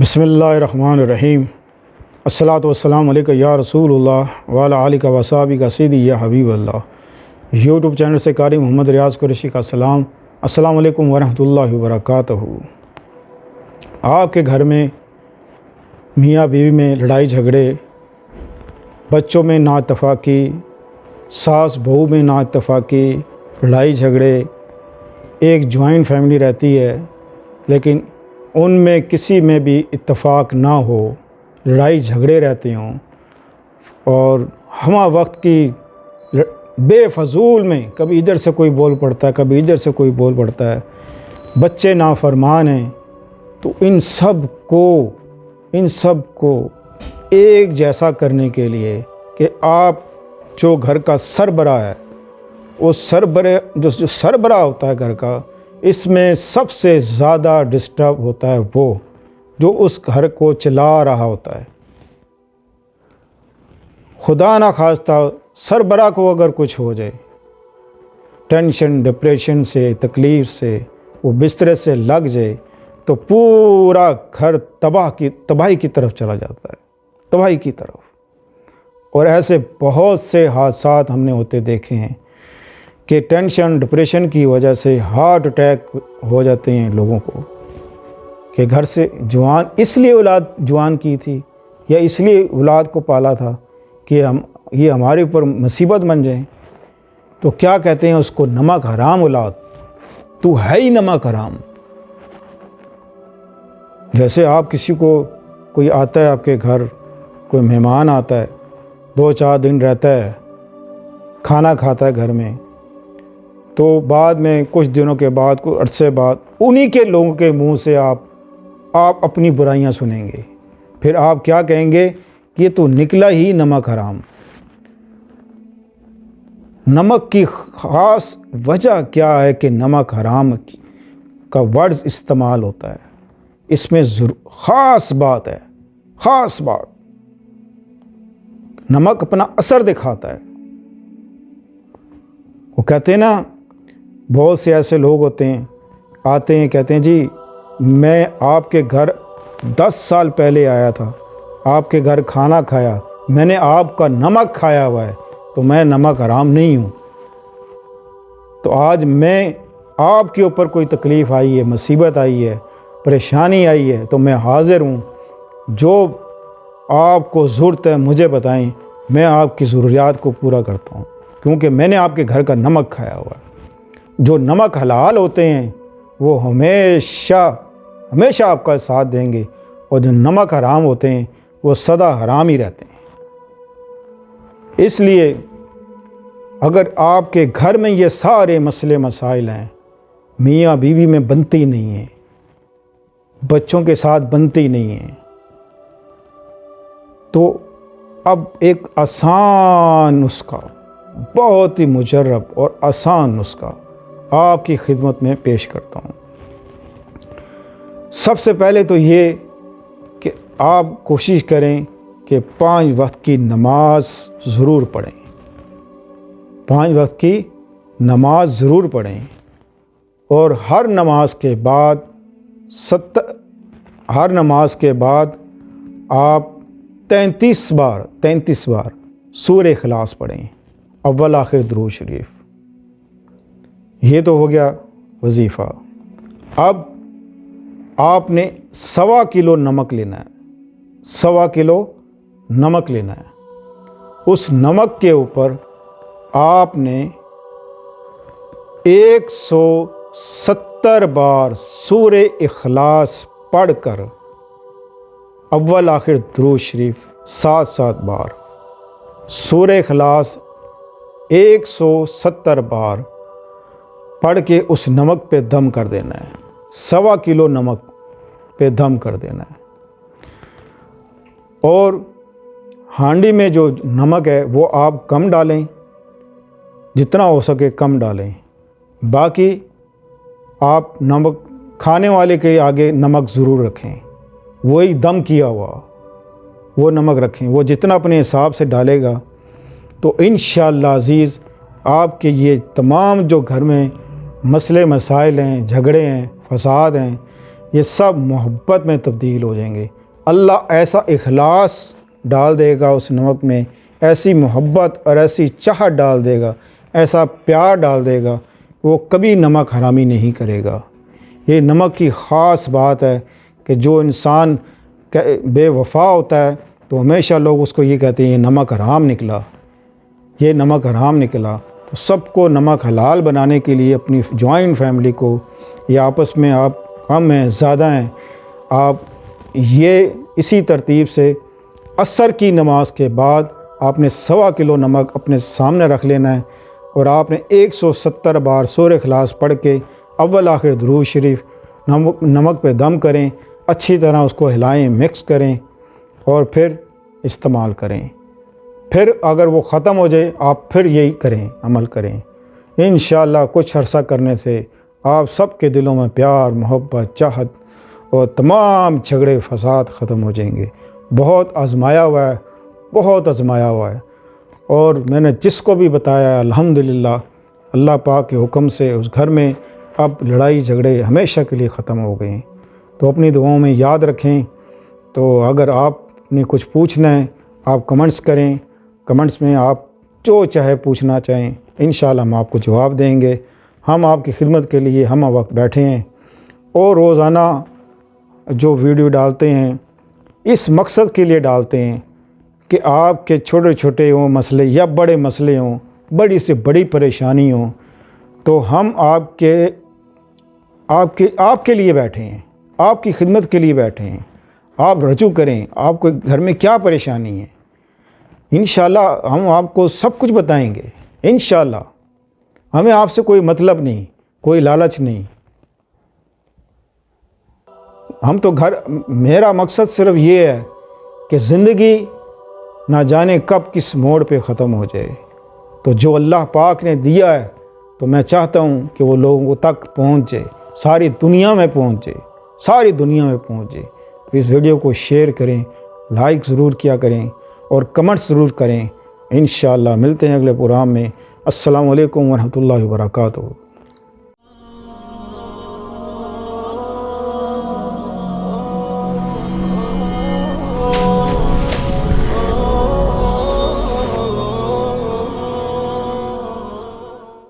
بسم اللہ الرحمن الرحیم الصلاۃ والسلام علیکہ یا رسول اللہ وعلی آلہ و صحبہ سیدی یا حبیب اللہ۔ یوٹیوب چینل سے قاری محمد ریاض قریشی کا سلام۔ السلام علیکم ورحمۃ اللہ وبرکاتہ۔ آپ کے گھر میں میاں بیوی میں لڑائی جھگڑے، بچوں میں نا اتفاقی، ساس بہو میں نا اتفاقی، لڑائی جھگڑے، ایک جوائنٹ فیملی رہتی ہے لیکن ان میں کسی میں بھی اتفاق نہ ہو، لڑائی جھگڑے رہتے ہوں اور ہمہ وقت کی بے فضول میں کبھی ادھر سے کوئی بول پڑتا ہے، کبھی ادھر سے کوئی بول پڑتا ہے، بچے نافرمان ہیں، تو ان سب کو ایک جیسا کرنے کے لیے کہ آپ جو گھر کا سربراہ ہے، وہ جو سربراہ ہوتا ہے گھر کا، اس میں سب سے زیادہ ڈسٹرب ہوتا ہے وہ جو اس گھر کو چلا رہا ہوتا ہے۔ خدا نہ خواستہ سربراہ کو اگر کچھ ہو جائے، ٹینشن ڈپریشن سے، تکلیف سے وہ بسترے سے لگ جائے تو پورا گھر تباہی کی طرف چلا جاتا ہے، تباہی کی طرف۔ اور ایسے بہت سے حادثات ہم نے ہوتے دیکھے ہیں کہ ٹینشن ڈپریشن کی وجہ سے ہارٹ اٹیک ہو جاتے ہیں لوگوں کو، کہ گھر سے اس لیے اولاد جوان کی تھی یا اس لیے اولاد کو پالا تھا کہ یہ ہمارے اوپر مصیبت بن جائیں، تو کیا کہتے ہیں اس کو، نمک حرام اولاد، تو ہے ہی نمک حرام۔ جیسے آپ کسی کو، کوئی آتا ہے آپ کے گھر، کوئی مہمان آتا ہے، 2-4 دن رہتا ہے، کھانا کھاتا ہے گھر میں، تو بعد میں کچھ دنوں کے بعد، کچھ عرصے بعد انہی کے لوگوں کے منہ سے آپ اپنی برائیاں سنیں گے، پھر آپ کیا کہیں گے کہ یہ تو نکلا ہی نمک حرام۔ نمک کی خاص وجہ کیا ہے کہ نمک حرام کا ورڈز استعمال ہوتا ہے، اس میں خاص بات ہے، خاص بات۔ نمک اپنا اثر دکھاتا ہے۔ وہ کہتے ہیں نا، بہت سے ایسے لوگ ہوتے ہیں، آتے ہیں کہتے ہیں جی میں آپ کے گھر 10 سال پہلے آیا تھا، آپ کے گھر کھانا کھایا، میں نے آپ کا نمک کھایا ہوا ہے، تو میں نمک حرام نہیں ہوں۔ تو آج میں آپ کے اوپر کوئی تکلیف آئی ہے، مصیبت آئی ہے، پریشانی آئی ہے، تو میں حاضر ہوں، جو آپ کو ضرورت ہے مجھے بتائیں، میں آپ کی ضروریات کو پورا کرتا ہوں، کیونکہ میں نے آپ کے گھر کا نمک کھایا ہوا ہے۔ جو نمک حلال ہوتے ہیں وہ ہمیشہ آپ کا ساتھ دیں گے، اور جو نمک حرام ہوتے ہیں وہ سدا حرام ہی رہتے ہیں۔ اس لیے اگر آپ کے گھر میں یہ سارے مسئلے مسائل ہیں، میاں بیوی میں بنتی نہیں ہیں، بچوں کے ساتھ بنتی نہیں ہیں، تو اب ایک آسان نسخہ، بہت ہی مجرب اور آسان نسخہ آپ کی خدمت میں پیش کرتا ہوں۔ سب سے پہلے تو یہ کہ آپ کوشش کریں کہ 5 وقت کی نماز ضرور پڑھیں، 5 وقت کی نماز ضرور پڑھیں، اور ہر نماز کے بعد آپ 33 بار سورہ اخلاص پڑھیں، اول آخر درود شریف۔ یہ تو ہو گیا وظیفہ۔ اب آپ نے 1.25 کلو نمک لینا ہے، 1.25 کلو نمک لینا ہے۔ اس نمک کے اوپر آپ نے 170 بار سورہ اخلاص پڑھ کر اول آخر درود شریف 7 بار، سورہ اخلاص 170 بار پڑھ کے اس نمک پہ دم کر دینا ہے، 1.25 کلو نمک پہ دم کر دینا ہے۔ اور ہانڈی میں جو نمک ہے وہ آپ کم ڈالیں، جتنا ہو سکے کم ڈالیں، باقی آپ نمک کھانے والے کے آگے نمک ضرور رکھیں، وہی دم کیا ہوا وہ نمک رکھیں، وہ جتنا اپنے حساب سے ڈالے گا، تو انشاءاللہ عزیز آپ کے یہ تمام جو گھر میں مسئلے مسائل ہیں، جھگڑے ہیں، فساد ہیں، یہ سب محبت میں تبدیل ہو جائیں گے۔ اللہ ایسا اخلاص ڈال دے گا اس نمک میں، ایسی محبت اور ایسی چاہت ڈال دے گا، ایسا پیار ڈال دے گا، وہ کبھی نمک حرامی نہیں کرے گا۔ یہ نمک کی خاص بات ہے کہ جو انسان بے وفا ہوتا ہے تو ہمیشہ لوگ اس کو یہ کہتے ہیں یہ نمک حرام نکلا، یہ نمک حرام نکلا۔ تو سب کو نمک حلال بنانے کے لیے اپنی جوائنٹ فیملی کو، یا آپس میں آپ کم ہیں زیادہ ہیں، آپ یہ اسی ترتیب سے عصر کی نماز کے بعد آپ نے 1.25 کلو نمک اپنے سامنے رکھ لینا ہے، اور آپ نے 170 بار سورہ اخلاص پڑھ کے اول آخر درود شریف نمک پہ دم کریں، اچھی طرح اس کو ہلائیں، مکس کریں اور پھر استعمال کریں۔ پھر اگر وہ ختم ہو جائے آپ پھر یہی کریں، عمل کریں۔ انشاءاللہ کچھ عرصہ کرنے سے آپ سب کے دلوں میں پیار، محبت، چاہت اور تمام جھگڑے فساد ختم ہو جائیں گے۔ بہت آزمایا ہوا ہے، بہت آزمایا ہوا ہے، اور میں نے جس کو بھی بتایا ہے الحمدللہ اللہ پاک کے حکم سے اس گھر میں اب لڑائی جھگڑے ہمیشہ کے لیے ختم ہو گئے ہیں۔ تو اپنی دعاؤں میں یاد رکھیں۔ تو اگر آپ نے کچھ پوچھنا ہے آپ کمنٹس کریں، کمنٹس میں آپ جو چاہے پوچھنا چاہیں، انشاءاللہ ہم آپ کو جواب دیں گے۔ ہم آپ کی خدمت کے لیے ہم وقت بیٹھے ہیں، اور روزانہ جو ویڈیو ڈالتے ہیں اس مقصد کے لیے ڈالتے ہیں کہ آپ کے چھوٹے چھوٹے ہوں مسئلے یا بڑے مسئلے ہوں، بڑی سے بڑی پریشانی ہوں، تو ہم آپ کے لیے بیٹھے ہیں، آپ کی خدمت کے لیے بیٹھے ہیں۔ آپ رجوع کریں، آپ کو گھر میں کیا پریشانی ہے، انشاءاللہ ہم آپ کو سب کچھ بتائیں گے۔ انشاءاللہ ہمیں آپ سے کوئی مطلب نہیں، کوئی لالچ نہیں۔ ہم تو میرا مقصد صرف یہ ہے کہ زندگی نہ جانے کب کس موڑ پہ ختم ہو جائے، تو جو اللہ پاک نے دیا ہے تو میں چاہتا ہوں کہ وہ لوگوں تک پہنچ جائے، ساری دنیا میں پہنچ جائے، ساری دنیا میں پہنچ جائے۔ اس ویڈیو کو شیئر کریں، لائک ضرور کیا کریں اور کمنٹس ضرور کریں۔ انشاءاللہ ملتے ہیں اگلے پروگرام میں۔ السلام علیکم ورحمۃ اللہ وبرکاتہ۔